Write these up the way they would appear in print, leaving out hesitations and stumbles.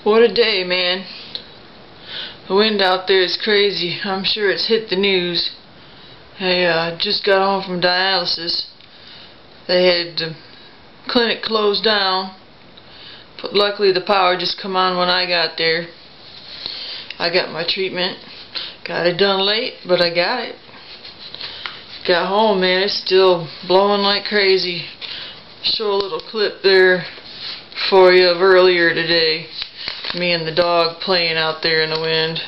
What a day, man. The wind out there is crazy. I'm sure it's hit the news. I just got home from dialysis. They had the clinic closed down, but luckily the power just come on when I got there. I got my treatment. Got it done late, but I got it. Got home, man, it's still blowing like crazy. Show a little clip there for you of earlier today. Me and the dog playing out there in the wind.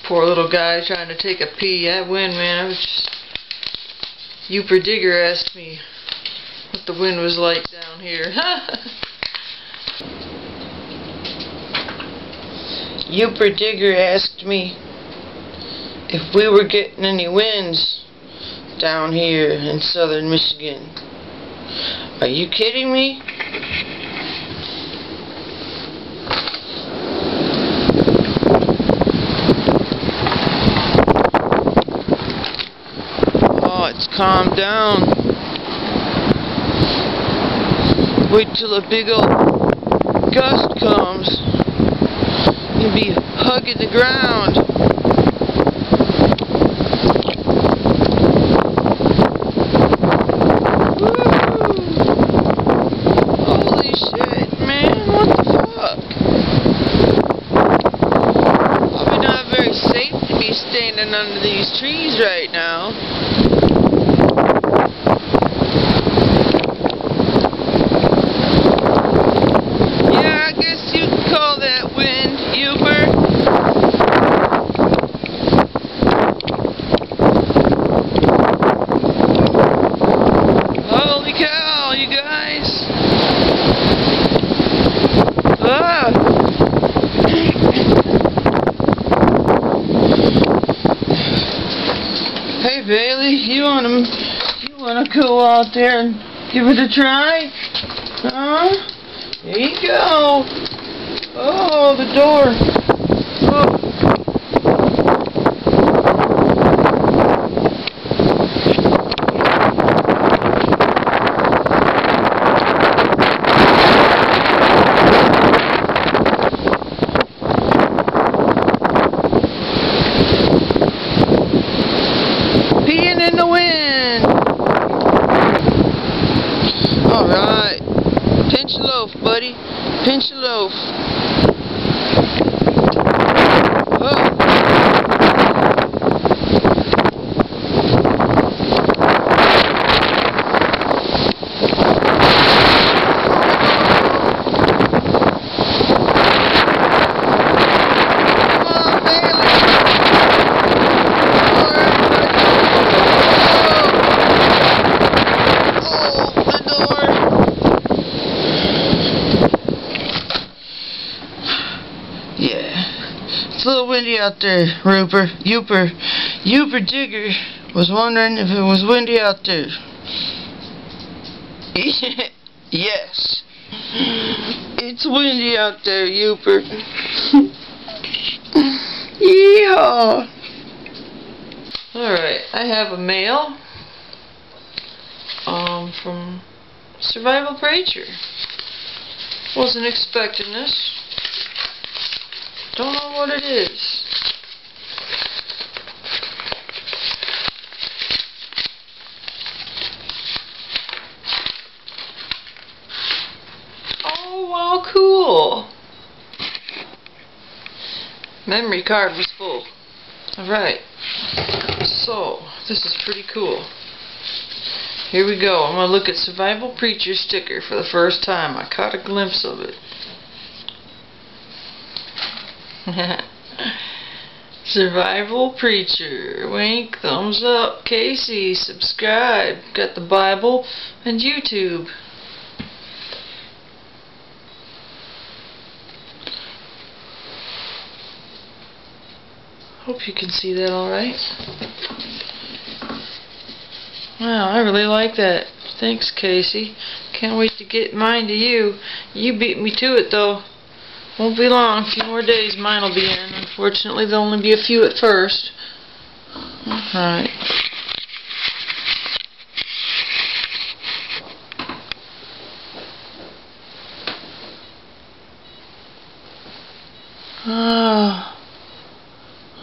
Poor little guy trying to take a pee. That wind, man, I was just... Youper Digger asked me what the wind was like down here. Youper Digger asked me if we were getting any winds down here in southern Michigan. Are you kidding me? Oh, it's calmed down. Wait till a big old gust comes. You'll be hugging the ground. Holy shit, man, what the fuck? Probably not very safe to be standing under these trees right now. Yeah, I guess you could call that wind, Youper. Holy cow, you guys. Ah. Hey Bailey, you wanna go out there and give it a try? Huh? There you go. Oh, the door. Oh. Peeing in the wind. Alright. Pinch a loaf, buddy. Pinch a loaf. Oh. It's a little windy out there, Youper Digger was wondering if it was windy out there. Yes. It's windy out there, Youper. Yeehaw. Alright, I have a mail from Survival Preacher. Wasn't expecting this. Don't know what it is. Oh, wow, cool. Memory card was full. Alright. So, this is pretty cool. Here we go. I'm going to look at Survival Preacher sticker for the first time. I caught a glimpse of it. Survival Preacher. Wink, thumbs up, Casey, subscribe. Got the Bible and YouTube. Hope you can see that alright. Wow, I really like that. Thanks, Casey. Can't wait to get mine to you. You beat me to it, though. Won't be long. A few more days mine will be in. Unfortunately, there'll only be a few at first. Alright.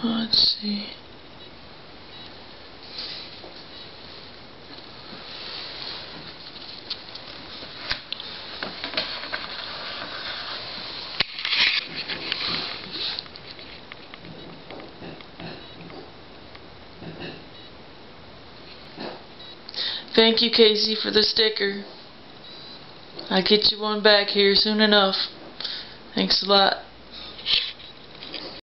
Let's see. Thank you, Casey, for the sticker. I'll get you one back here soon enough. Thanks a lot.